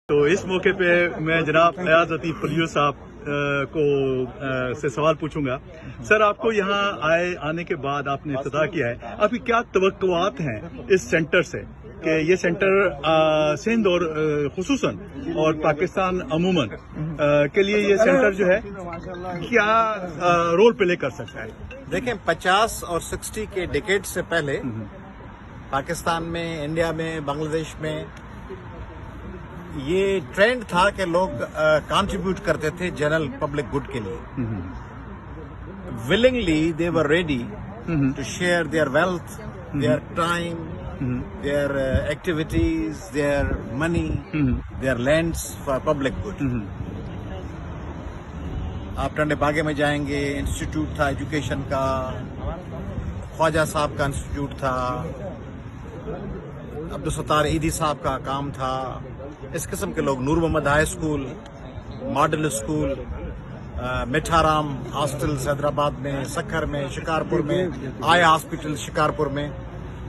تو اس موقع پہ میں جناب ایاز عطیف پلیو صاحب کو سے سوال پوچھوں گا. سر، آپ کو یہاں آنے کے بعد آپ نے افتتاح کیا ہے، آپ کی کیا توقعات ہیں اس سینٹر سے کہ یہ سینٹر سندھ اور خصوصاً اور پاکستان عموماً کے لیے یہ سینٹر جو ہے کیا رول پلے کر سکتا ہے؟ دیکھیں، 50 اور 60 کے ڈیکیڈ سے پہلے پاکستان میں، انڈیا میں، بنگلہ دیش میں یہ ٹرینڈ تھا کہ لوگ کانٹریبیوٹ کرتے تھے جنرل پبلک گڈ کے لیے. willingly they were ready to share their wealth, their time, their activities, their money, their lands for public good. آپ ٹنڈے باغے میں جائیں گے، انسٹیٹیوٹ تھا ایجوکیشن کا، خواجہ صاحب کا انسٹیٹیوٹ تھا، عبدالستار عیدی صاحب کا کام تھا. اس قسم کے لوگ، Noor Muhammad high school, model school, Mitharam hostels Hyderabad میں، سکھر میں، شکارپور میں، آئی ہاسپٹل شکارپور میں.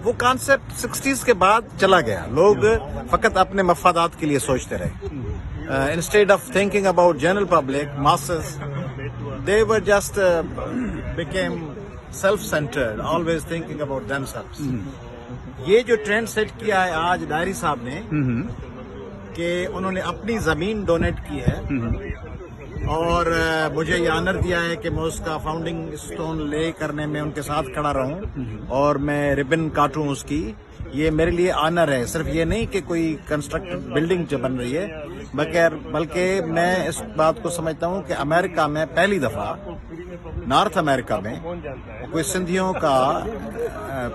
وہ کانسیپٹ 60s کے بعد چلا گیا. لوگ فقط اپنے مفادات کے لیے سوچتے رہے. Instead of thinking about general public masses, they were just became self-centered, always thinking about themselves. یہ جو ٹرینڈ سیٹ کیا ہے آج ڈائری صاحب نے کہ انہوں نے اپنی زمین ڈونیٹ کی ہے اور مجھے یہ آنر دیا ہے کہ میں اس کا فاؤنڈنگ اسٹون لے کرنے میں ان کے ساتھ کھڑا رہوں اور میں ریبن کاٹوں اس کی. یہ میرے لیے آنر ہے. صرف یہ نہیں کہ کوئی کنسٹرکٹ بلڈنگ جو بن رہی ہے، بلکہ میں اس بات کو سمجھتا ہوں کہ امریکہ میں پہلی دفعہ، نارتھ امریکہ میں، کوئی سندھیوں کا،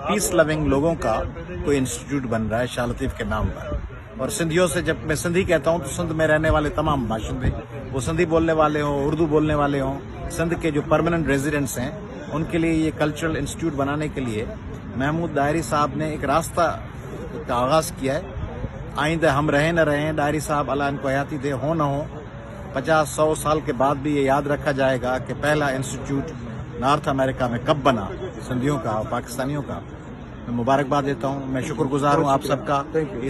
پیس لونگ لوگوں کا کوئی انسٹیٹیوٹ بن رہا ہے شاہ لطیف کے نام پر. اور سندھیوں سے جب میں سندھی کہتا ہوں تو سندھ میں رہنے والے تمام باشندے، وہ سندھی بولنے والے ہوں، اردو بولنے والے ہوں، سندھ کے جو پرماننٹ ریزیڈنٹس ہیں، ان کے لیے یہ کلچرل انسٹیٹیوٹ بنانے کے لیے محمود ڈائری صاحب نے ایک راستہ کا آغاز کیا ہے. آئندہ ہم رہیں نہ رہیں، ڈائری صاحب اللہ ان کو حیاتی دے، ہو نہ ہو، 50-100 سال کے بعد بھی یہ یاد رکھا جائے گا کہ پہلا انسٹیٹیوٹ نارتھ امریکہ میں کب بنا، سندھیوں کا اور پاکستانیوں کا. میں مبارکباد دیتا ہوں. میں شکر گزار ہوں آپ سب کا،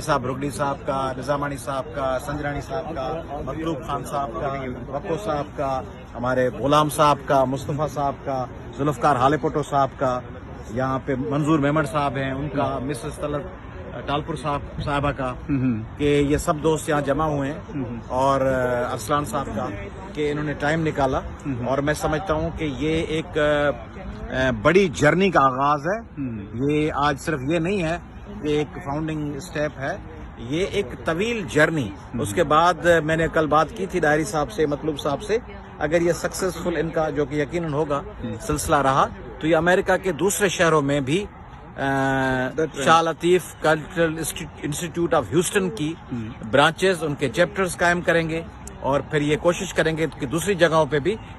صاحب رگڑی صاحب کا، نظامانی صاحب کا، سنجرانی صاحب کا، مطلوب خان صاحب کا، وقو صاحب کا، ہمارے غلام صاحب کا، مصطفیٰ صاحب کا، ذوالفقار حالے پٹو صاحب کا، یہاں پہ منظور میمن صاحب ہیں ان کا، مسز طلعت ٹالپور صاحبہ کا، کہ یہ سب دوست یہاں جمع ہوئے ہیں، اور ارسلان صاحب کا کہ انہوں نے ٹائم نکالا. اور میں سمجھتا ہوں کہ یہ ایک بڑی جرنی کا آغاز ہے. یہ آج صرف یہ نہیں ہے کہ ایک فاؤنڈنگ اسٹیپ ہے، یہ ایک طویل جرنی. اس کے بعد میں نے کل بات کی تھی ڈائری صاحب سے، مطلوب صاحب سے، اگر یہ سکسیسفل ان کا، جو کہ یقیناً ہوگا، سلسلہ رہا تو یہ امریکہ کے دوسرے شہروں میں بھی شاہ لطیف کلچرل انسٹیٹیوٹ آف ہیوسٹن کی برانچز، ان کے چیپٹرز قائم کریں گے، اور پھر یہ کوشش کریں گے کہ دوسری جگہوں پہ بھی